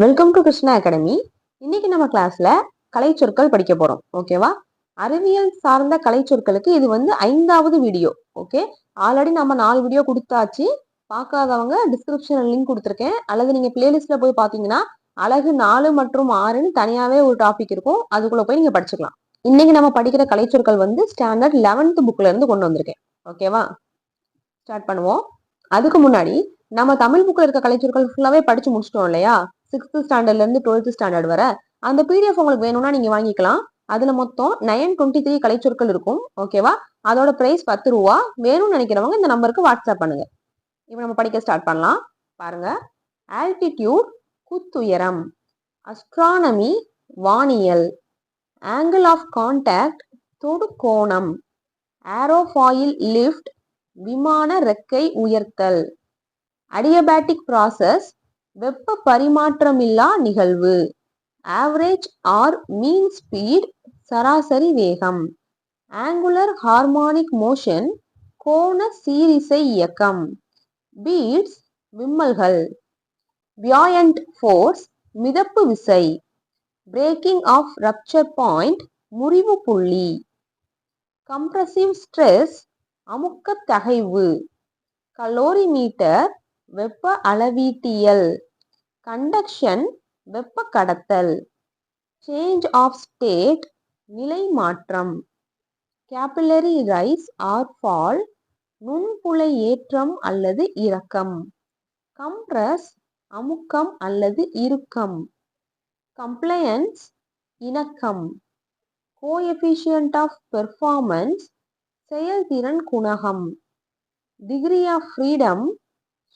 Welcome to Krishna academy. இன்னைக்கு நம்ம கிளாஸ்ல கலைச்சொற்கள் படிக்க போறோம். ஓகேவா? அறிவியல் சார்ந்த கலைச்சொற்களுக்கு இது 5வது வீடியோ. ஓகே, ஆல்ரெடி நம்ம 4 வீடியோ கொடுத்தாச்சு. பார்க்காதவங்க டிஸ்கிரிப்ஷன்ல லிங்க் கொடுத்துருக்கேன், அல்லது நீங்க பிளேலிஸ்ட்ல போய் பாத்தீங்கன்னா அழகு 4 மற்றும் 6ன்னு தனியாவே ஒரு டாபிக் இருக்கும், அதுக்குள்ள போய் நீங்க படிச்சுக்கலாம். இன்னைக்கு நம்ம படிக்கிற கலைச்சொற்கள் ஸ்டாண்டர்ட் 11th புக்ல இருந்து கொண்டு வந்திருக்கேன். ஓகேவா? ஸ்டார்ட் பண்ணுவோம். அதுக்கு முன்னாடி நம்ம தமிழ் புக்ல இருக்க கலைச்சொற்கள் ஃபுல்லாவே படிச்சு முடிச்சிட்டோம் இல்லையா? 6th ஸ்டாண்டர்ட்ல இருந்து 12th ஸ்டாண்டர்ட் வர அந்த பிடிஎஃப் உங்களுக்கு வேணும்னா நீங்க வாங்கிக்கலாம். அதுல மொத்தம் 923 கலைச்சொற்கள் இருக்கும். ஓகேவா? அதோட பிரைஸ் 10 ரூபா. வேணும்னு நினைக்கிறவங்க இந்த நம்பருக்கு வாட்ஸ்அப் பண்ணுங்க. இப்போ நம்ம படிக்க ஸ்டார்ட் பண்ணலாம். பாருங்க. ஆல்டிடியூட் குத்துயரம், அஸ்ட்ரானமி வானியல், ஆங்கிள் ஆஃப் கான்டாக்ட் தொடுகோணம், ஏரோஃபாயில் லிஃப்ட் விமான ரெக்கை உயர்த்தல், அடியபேட்டிக் ப்ராசஸ் வெப்ப பரிமாற்றமில்லா நிகழ்வு, ஆவரேஜ் ஆர் மீன் ஸ்பீட் சராசரி வேகம், ஆங்குலர் ஹார்மோனிக் மோஷன் கோண சீரிசை இயக்கம், பீட்ஸ் விம்மல்கள், பியாயண்ட் ஃபோர்ஸ் மிதப்பு விசை, பிரேக்கிங் ஆஃப் ரப்சர் பாயிண்ட் முறிவு புள்ளி, கம்ப்ரசிவ் ஸ்ட்ரெஸ் அமுக்க தகைவு, கலோரிமீட்டர் வெப்ப அளவீட்டியல், கண்டக்ஷன் வெப்ப கடத்தல், சேஞ்ச் ஆஃப் ஸ்டேட் நிலை மாற்றம், கேபிலரி ரைஸ் ஆர் ஃபால் நுண்புழை ஏற்றம் அல்லது இறக்கம், கம்ப்ரஸ் அமுக்கம் அல்லது இறுக்கம், கம்ப்ளையன்ஸ் இணக்கம், கோஎஃபிஷியன்ட் ஆஃப் பெர்ஃபார்மன்ஸ் செயல்திறன் குணகம், டிகிரி ஆஃப் ஃப்ரீடம்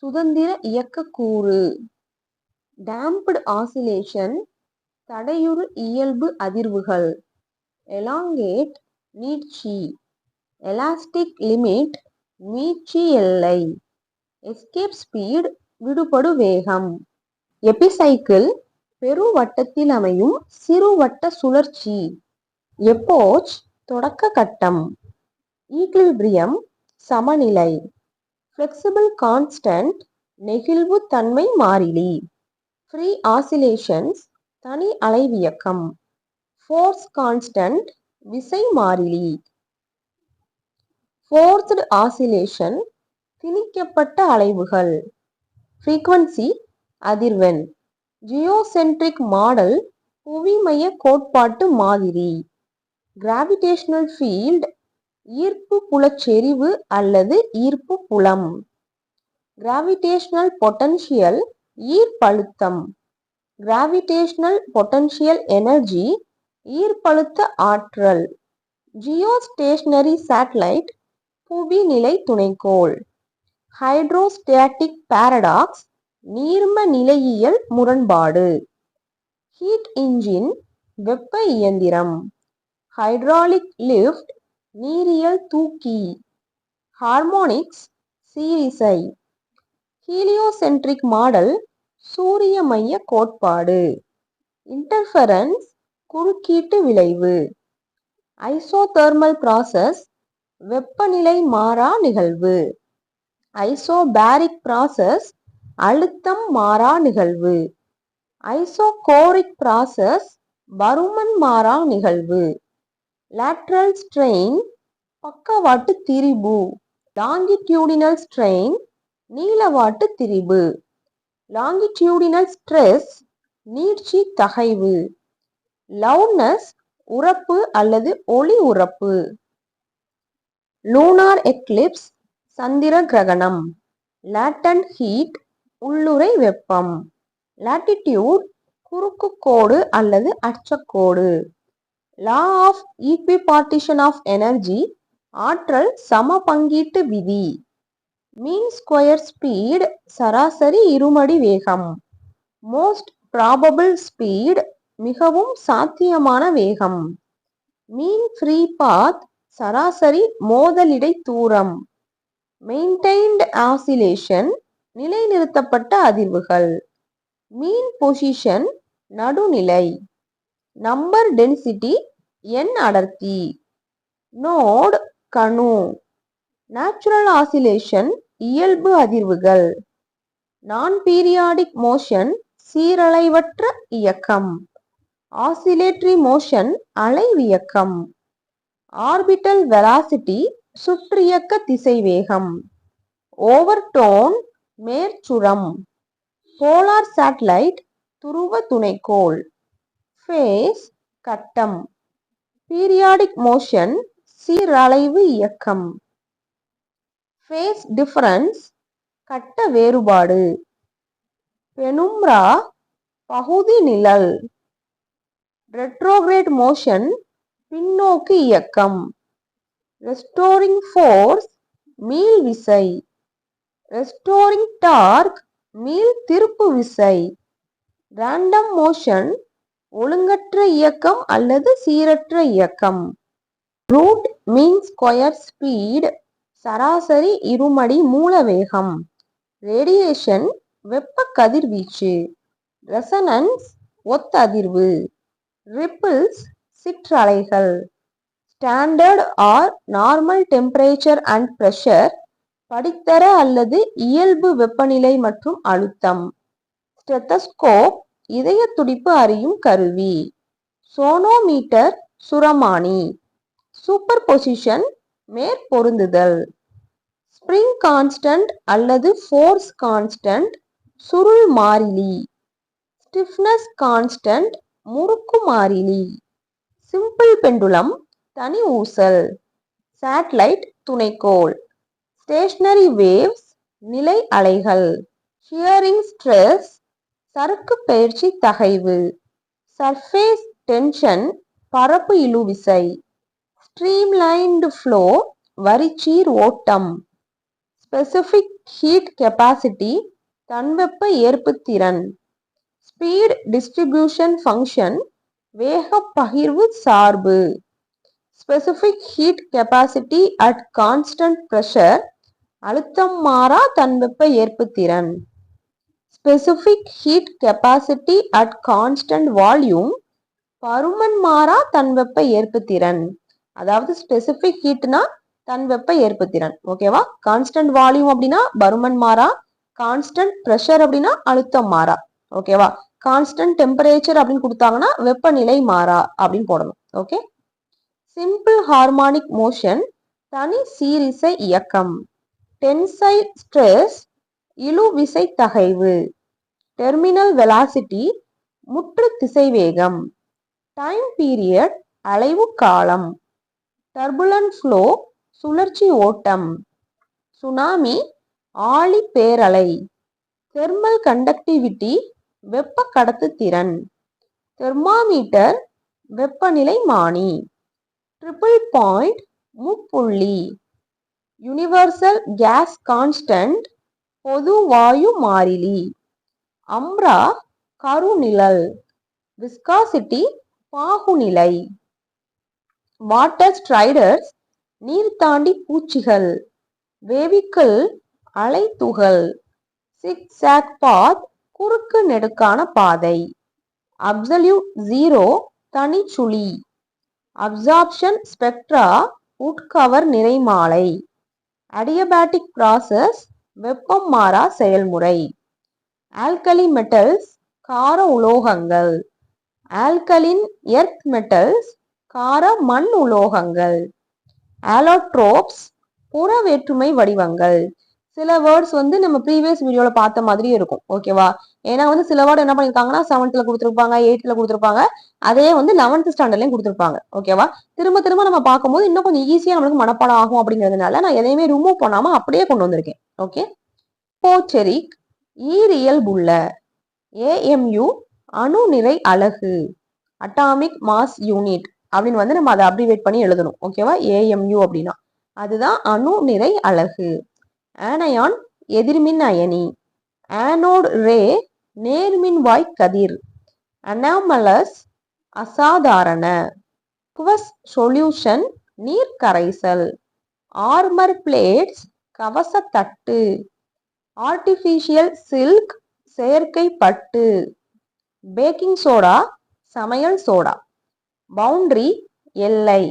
சுதந்திர இயக்க கூறு, டேம்ப்டு ஆசிலேஷன் தடையுறு இயல்பு அதிர்வுகள், எலாங்கேட் நீட்சி, எலாஸ்டிக் லிமிட் மீட்சி எல்லை, எஸ்கேப் ஸ்பீட் விடுபடு வேகம், எபிசைக்கிள் பெருவட்டத்தில் அமையும் சிறுவட்ட சுழற்சி, எப்போச் தொடக்க கட்டம், ஈக்லிபிரியம் சமநிலை, ஃப்ளெக்சிபிள் கான்ஸ்டன்ட் நெகிழ்வு தன்மை மாறிலி, ஃப்ரீ ஆசிலேஷன்ஸ் தனி அலைவியக்கம், ஃபோர்ஸ் கான்ஸ்டன்ட் விசை மாறிலி, ஃபோர்ஸ்டு ஆசிலேஷன் திணிக்கப்பட்ட அலைவுகள், ஃப்ரீக்வன்சி அதிர்வெண், ஜியோசென்ட்ரிக் மாடல் புவிமைய கோட்பாட்டு மாதிரி, கிராவிடேஷனல் ஃபீல்ட் ஈர்ப்பு புலச்செறிவு அல்லது ஈர்ப்பு புலம், கிராவிடேஷனல் பொட்டன்ஷியல் ஈர்ப்பழுத்தம், கிராவிடேஷனல் பொட்டன்ஷியல் எனர்ஜி ஈர்ப்பழுத்த ஆற்றல், ஜியோஸ்டேஷனரி சேட்டலைட் புவிநிலை துணைக்கோள், ஹைட்ரோஸ்டேட்டிக் பாரடாக்ஸ் நீர்ம நிலையியல் முரண்பாடு, ஹீட் இன்ஜின் வெப்ப இயந்திரம், ஹைட்ராலிக் லிஃப்ட் நீரியல் தூக்கி, ஹார்மோனிக்ஸ் சீரிசை, ஹீலியோசென்ட்ரிக் மாடல் சூரிய மைய கோட்பாடு, இன்டர்ஃபெரன்ஸ் குறுக்கீட்டு விளைவு, ஐசோதெர்மல் ப்ராசஸ் வெப்பநிலை மாறா நிகழ்வு, ஐசோபாரிக் ப்ராசஸ் அழுத்தம் மாறா நிகழ்வு, ஐசோகோரிக் ப்ராசஸ் பருமன் மாறா நிகழ்வு, லேட்ரல் ஸ்ட்ரெயின் பக்கவாட்டு திரிபு, லாங்கிடியூடினல் ஸ்ட்ரெயின் நீளவாட்டு திரிபு, லாங்கிடியூடினல் ஸ்ட்ரெஸ் நீட்சி தகைவு, லவுட்னஸ் உரப்பு அல்லது ஒளி உரப்பு, லூனார் எக்லிப்ஸ் சந்திர கிரகணம், லேட்டன்ட் ஹீட் உள்ளுறை வெப்பம், லாட்டிடியூட் குறுக்கு கோடு அல்லது அச்சக்கோடு, லா ஆஃப் ஈக்விபார்ட்டிஷன் ஆஃப் எனர்ஜி ஆற்றல் சம பங்கீட்டு விதி, மீன் ஸ்கொயர் ஸ்பீட் சராசரி இருமடி வேகம், மோஸ்ட் ப்ராபபிள் ஸ்பீட் மிகவும் சாத்தியமான வேகம், மீன் ஃப்ரீ பாத் சராசரி மோதலிடை தூரம், மெயின்டைன்டு ஆசிலேஷன் நிலைநிறுத்தப்பட்ட அதிர்வுகள், மீன் பொசிஷன் நடுநிலை, நம்பர் டென்சிட்டி எண் அடர்த்தி, நோட் கணு, நேச்சுரல் ஆசிலேஷன் இயல்பு அதிர்வுகள், நான் பீரியாடிக் மோஷன் சீரலைவற்ற இயக்கம். ஆசிலேட்டரி மோஷன் அலைவியக்கம். ஆர்பிட்டல் வெலாசிட்டி சுற்றியக்க திசைவேகம். ஓவர்டோன் மேற்சுரம். போலார் சேட்டலைட் துருவ துணைக்கோள். ஃபேஸ் கட்டம். பீரியாடிக் மோஷன் சீரலைவு இயக்கம். ஃபேஸ் டிஃபரன்ஸ் கட்ட வேறுபாடு. பெனும்ரா பகுதி நிழல். ரெட்ரோகிரேட் மோஷன் பின்னோக்கு இயக்கம். ரெஸ்டோரிங் ஃபோர்ஸ் மீள் விசை. ரெஸ்டோரிங் டார்க் மீள் திருப்பு விசை. ரேண்டம் மோஷன் ஒழுங்கற்ற இயக்கம் அல்லது சீரற்ற இயக்கம். ரூட் மீன் ஸ்கொயர் ஸ்பீட் சராசரி இருமடி மூல வேகம். ரேடியேஷன் வெப்ப கதிர்வீச்சு. ரெசனன்ஸ் ஒத்ததிர்வு. ரிப்பிள்ஸ் சிற்றலைகள். Standard or normal temperature and pressure படித்தர அல்லது இயல்பு வெப்பநிலை மற்றும் அழுத்தம். ஸ்டெத்தஸ்கோப் இதய துடிப்பு அறியும் கருவி. சோனோமீட்டர் சுரமானி. சூப்பர் பொசிஷன் மேற்பொருந்துதல். ஸ்பிரிங் கான்ஸ்டன்ட் அல்லது ஃபோர்ஸ் கான்ஸ்டன்ட் சுருள் மாறிலி. ஸ்டிஃப்னஸ் கான்ஸ்டன்ட் முறுக்கு மாறிலி. சிம்பிள் பெண்டுலம் தனி ஊசல். சேட்டலைட் துணைக்கோள். ஸ்டேஷனரி வேவ்ஸ் நிலை அலைகள். ஷியரிங் ஸ்ட்ரெஸ் சறுக்கு பெயர்ச்சி தகைவு. சர்ஃபேஸ் டென்ஷன் பரப்பு இழுவிசை. ஸ்ட்ரீம்லைன்டு ஃப்ளோ வரிச்சீர் ஓட்டம். ஸ்பெசிபிக் ஹீட் கெப்பாசிட்டி தன்வெப்ப ஏற்புத்திறன். ஸ்பீட் டிஸ்ட்ரிபியூஷன் ஃபங்க்ஷன் வேக பகிர்வு சார்பு. Specific heat capacity at constant pressure அழுத்தம் மாறா தன்வெப்ப ஏற்புத்திறன். Specific heat capacity at constant volume பருமன் மாறா தன்வெப்ப ஏற்புத்திறன். அதாவது ஸ்பெசிபிக் ஹீட்னா தன்வெப்ப ஏற்புத்திறன். ஓகேவா? கான்ஸ்டன்ட் வால்யூம் அப்படின்னா பருமன் மாறா. கான்ஸ்டன்ட் பிரஷர் அப்படின்னா அழுத்தம் மாறா. ஓகேவா? கான்ஸ்டன்ட் டெம்பரேச்சர் அப்படின்னு கொடுத்தாங்கன்னா வெப்பநிலை மாறா அப்படின்னு போடணும். ஓகே. சிம்பிள் ஹார்மோனிக் மோஷன் தனி சீரிசை இயக்கம். டென்சைல் ஸ்ட்ரெஸ் இழுவிசை தகைவு. டெர்மினல் வெலாசிட்டி முற்று திசைவேகம். டைம் பீரியட் அலைவு காலம். டர்புலன்ட் ஃப்ளோ சுழற்சி ஓட்டம். சுனாமி ஆழி பேரலை. தெர்மல் கண்டக்டிவிட்டி வெப்ப கடத்துத்திறன். தெர்மாமீட்டர் வெப்பநிலை மானி. ட்ரிபிள் பாயிண்ட் முப்புள்ளி. யுனிவர்சல் கேஸ் கான்ஸ்டன்ட் பொது வாயு மாறிலி. அம்ரா கருநிழல். விஸ்காசிட்டி பாகுநிலை. வாட்டர் ஸ்ட்ரைடர்ஸ் நீர் தாண்டி பூச்சிகள். வேவிக்கிள் அலைத்துகள். சிக்ஸாக் பாத் குறுக்கு நெடுக்கான பாதை. அப்சல்யூட் ஜீரோ தனிச்சுழி. அப்சார்ப்ஷன் ஸ்பெக்ட்ரா உட்கவர் நிறைமாலை. அடியபேட்டிக் ப்ராசஸ் வெப்பம் மாறா செயல்முறை. ஆல்கலி மெட்டல்ஸ் கார உலோகங்கள். ஆல்கலின் எர்த் மெட்டல்ஸ் கார மண் உலோகங்கள். ஆலோட்ரோப்ஸ் புற வேற்றுமை வடிவங்கள். சில வேர்ட்ஸ் நம்ம ப்ரீவியஸ் வீடியோல பார்த்த மாதிரி இருக்கும். ஓகேவா? ஏன்னா சில வேர்டு என்ன பண்ணிருக்காங்கன்னா 7th கொடுத்துருப்பாங்க, 8th கொடுத்துருப்பாங்க, அதே 11th ஸ்டாண்டர்ட்லயும் கொடுத்துருப்பாங்க. ஓகேவா? திரும்ப திரும்ப நம்ம பார்க்கும்போது இன்னும் கொஞ்சம் ஈஸியா நம்மளுக்கு மனப்பாடம் ஆகும் அப்படிங்கிறதுனால நான் எதையுமே ரிமூவ் பண்ணாம அப்படியே கொண்டு வந்திருக்கேன். ஓகே. போச்செரிக் ஈரியல்புள்ள. AMU அணு நிறை அலகு. அட்டாமிக் மாஸ் யூனிட் அப்படின்னு நம்ம அதை அப்ரிவேட் பண்ணி எழுதணும். ஓகேவா? AMU அப்படின்னா அதுதான் அணு நிறை அலகு. ஆனயான் எதிர்மின் அயனி. ஆனோட் ரே நேர்மின்வாய் கதிர். அனாமலஸ் அசாதாரண. குவஸ் சொல்யூஷன் நீர் கரைசல். ஆர்மர் பிளேட்ஸ் கவசத்தட்டு. ஆர்டிபிஷியல் சில்க் செயற்கை பட்டு. பேக்கிங் சோடா சமையல் சோடா. பவுண்டரி எல்லை.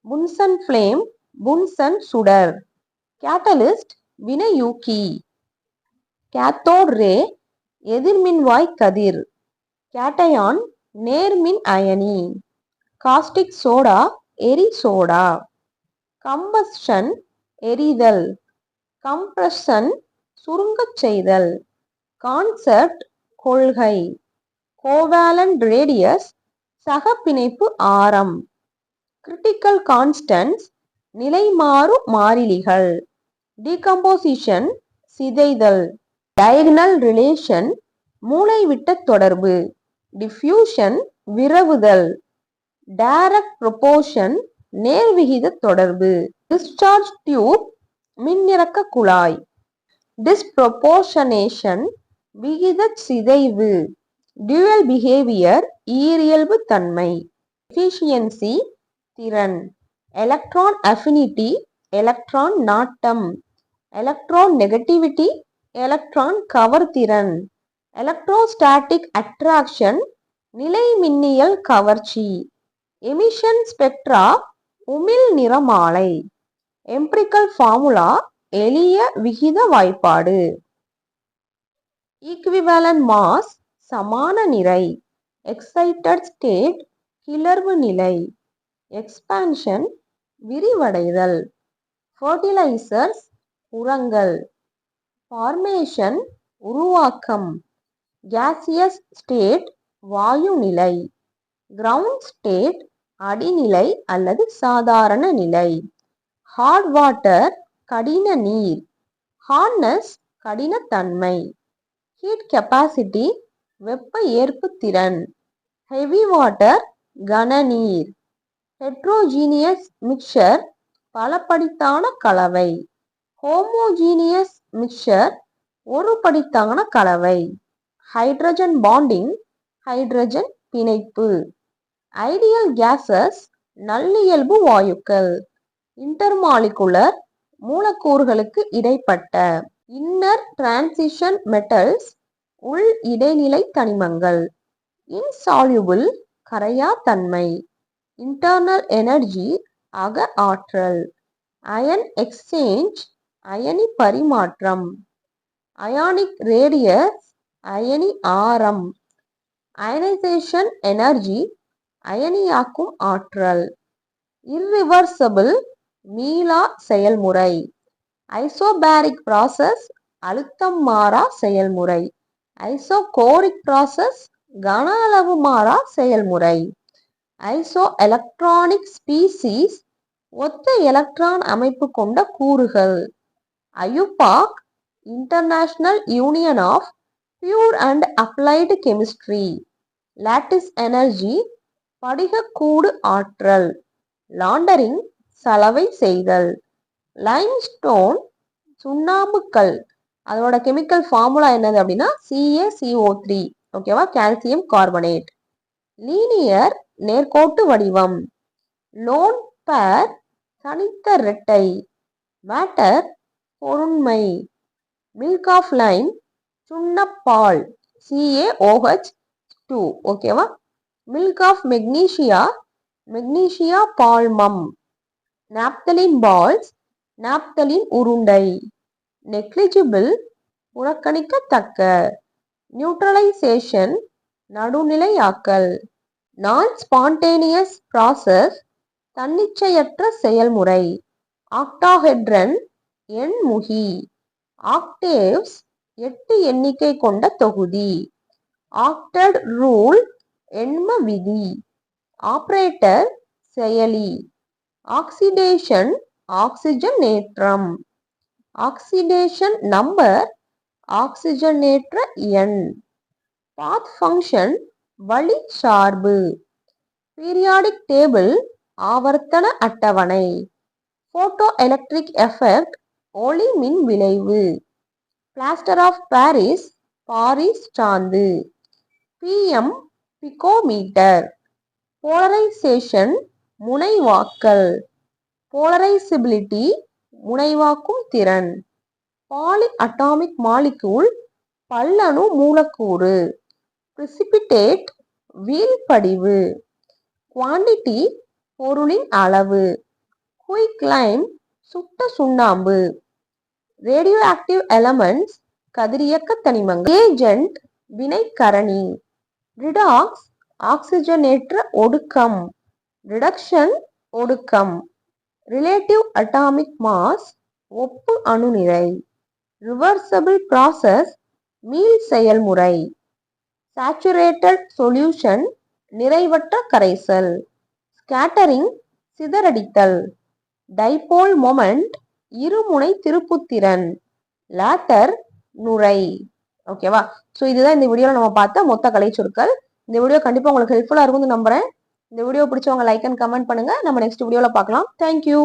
புன்சன் ஃப்ளேம் புன்சன் சுடர். கேட்டலிஸ்ட் வினையூக்கி. கேத்தோட் ரே எதிர்மின்வாய் கதிர். கேட்டயான் நேர்மின் அயனி. காஸ்டிக் சோடா எரி சோடா. கம்பஸ்டன் எரிதல். கம்ப்ரஷன் சுருங்கச் செய்தல். கான்செப்ட் கொள்கை. கோவேலன்ட் ரேடியஸ் சகப்பிணைப்பு ஆரம். கிரிட்டிக்கல் கான்ஸ்டன்ட்ஸ் நிலைமாறு மாறிலிகள். டீகம்போசிஷன் சிதைதல். டயகனல் ரிலேஷன் மூலைவிட்ட தொடர்பு. டிஃப்யூஷன் விரவுதல். டைரக்ட் ப்ரொபோர்ஷன் நேர்விகித தொடர்பு. டிஸ்சார்ஜ் டியூப் மின்னிறக்க குழாய். டிஸ்ப்ரொபோர்ஷனேஷன் விகிதச் சிதைவு. டியூவல் பிஹேவியர் ஈரியல்பு தன்மை. எஃபிஷியன்சி திறன். எலக்ட்ரான் அஃபினிட்டி எலக்ட்ரான் நாட்டம். எலக்ட்ரான் நெகட்டிவிட்டி எலக்ட்ரான் கவர்திறன். எலக்ட்ரோஸ்டாட்டிக் அட்ராக்ஷன் நிலைமின்னியல் கவர்ச்சி. எமிஷன் ஸ்பெக்ட்ரா உமிழ் நிறமாலை. எம்பிரிக்கல் ஃபார்முலா எளிய விகித வாய்ப்பாடு. ஈக்விவலென்ட் மாஸ் சமான நிறை. எக்ஸைட்டட் ஸ்டேட் கிளர்வு நிலை. எக்ஸ்பான்ஷன் விரிவடைதல். ஃபர்டிலைசர்ஸ் உரங்கள். ஃபார்மேஷன் உருவாக்கம். கேசியஸ் ஸ்டேட் வாயு நிலை. கிரவுண்ட் ஸ்டேட் அடிநிலை அல்லது சாதாரண நிலை. ஹார்ட் வாட்டர் கடின நீர். ஹார்ட்னஸ் கடினத்தன்மை. ஹீட் கெப்பாசிட்டி வெப்ப ஏற்பு திறன். ஹெவி வாட்டர் கனநீர். ஹெட்ரோஜீனியஸ் மிக்சர் பலபடித்தான கலவை. ஹோமோஜீனியஸ் மிக்சர் ஒருபடித்தான கலவை. ஹைட்ரஜன் பாண்டிங் ஹைட்ரஜன் பிணைப்பு. ஐடியல் கேசஸ் நல்லியல்பு வாயுக்கள். இன்டர்மாலிகுலர் மூலக்கூறுகளுக்கு இடைப்பட்ட. இன்னர் டிரான்சிஷன் மெட்டல்ஸ் உள் இடைநிலை தனிமங்கள். இன்சால்யுபிள் கரையா தன்மை. இன்டர்னல் எனர்ஜி அக ஆற்றல். அயன் எக்ஸ்சேஞ்ச் அயனி பரிமாற்றம். அயானிக் ரேடியஸ் அயனி ஆரம். அயனைசேஷன் எனர்ஜி அயனியாக்கும் ஆற்றல். இர்ரிவர்சபிள் மீளா செயல்முறை. ஐசோபாரிக் ப்ராசஸ் அழுத்தம் மாறா செயல்முறை. ஐசோகோரிக் ப்ராசஸ் கன அளவு மாறா செயல்முறை. ஐசோ எலக்ட்ரானிக் ஸ்பீசிஸ் ஒத்த எலக்ட்ரான் அமைப்பு கொண்ட கூறுகள். IUPAC international union of pure and applied chemistry. Lattice energy படிகக்கூடு ஆற்றல். லாண்டரிங் சலவை செய்தல். லைம்ஸ்டோன் சுண்ணாம்பு கல். அதோட கெமிக்கல் ஃபார்முலா என்னது அப்படின்னா CaCO3. ஓகேவா, கால்சியம் கார்பனேட். லீனியர் நேர்கோட்டு வடிவம். லோன் பேர் தனித்த இரட்டை. மேட்டர் பொருண்மை. மில்க் ஆஃப் லைம் சுண்ணப்பால் CaOH2. ஓகேவா. மில்க் ஆஃப் மெக்னீசியா மெக்னீசியா பால்மம். நாப்தலின் பால்ஸ் நாப்தலின் உருண்டை. நெக்லிஜிபிள் புறக்கணிக்கத்தக்க. நியூட்ரலைசேஷன் நடுநிலையாக்கல். நான் ஸ்பான்டேனியஸ் ப்ராசஸ் தன்னிச்சையற்ற செயல்முறை. ஆக்டாஹெட்ரன் எண்முகி. ஆக்டேவ்ஸ் 8 எண்ணிக்கை கொண்ட தொகுதி. ஆக்டட் ரூல் எண்ம விதி. ஆபரேட்டர் செயலி. ஆக்சிடேஷன் ஆக்சிஜனேற்றம். ஆக்சிடேஷன் நம்பர் ஆக்சிஜனேற்ற எண். பாத் ஃபங்க்ஷன் வழி சார்பு. பீரியாடிக் டேபிள் ஆவர்த்தன அட்டவணை. போட்டோ எலக்ட்ரிக் எஃபெக்ட் ஒளி மின் விளைவு. பிளாஸ்டர் ஆஃப் பாரிஸ் பாரிஸ் சாந்து. PM picometre. போலரைசேஷன் முனைவாக்கல். போலரைசிபிலிட்டி முனைவாக்கும் திறன். பாலி அட்டாமிக் மாலிக்யூல் பல்லணு மூலக்கூறு. பிரிசிபிடேட் வீழ்படிவு. குவாண்டிட்டி பொருளின் அளவு. குயிக்லைம் சுட்ட சுண்ணாம்பு. ரேடியோ ஆக்டிவ் எலமெண்ட்ஸ் கதிரியக்க தனிமங்கள். ஏஜென்ட் வினைக்கரணி. ரிடாக்ஸ் ஆக்சிஜனேற்ற ஒடுக்கம். ரிடக்ஷன் ஒடுக்கம். ரிலேட்டிவ் அட்டாமிக் மாஸ் ஒப்பு அணுநிறை. ரிவர்சபிள் ப்ராசஸ் மீள் செயல்முறை. சேச்சுரேட்டட் சொல்யூஷன் நிறைவற்ற கரைசல். ஸ்கேட்டரிங் சிதறடித்தல். டைபோல் மொமெண்ட் இருமுனை திருப்புத்திறன். லேட்டர் நுரை. ஓகேவா? ஸோ இதுதான் இந்த வீடியோவில் நம்ம பார்த்த மொத்த கலைச்சொற்கள். இந்த வீடியோ கண்டிப்பாக உங்களுக்கு ஹெல்ப்ஃபுல்லாக இருக்கும்னு நம்புறேன். இந்த வீடியோ பிடிச்சவங்க லைக் அண்ட் கமெண்ட் பண்ணுங்க. நம்ம நெக்ஸ்ட் வீடியோவில் பார்க்கலாம். தேங்க்யூ.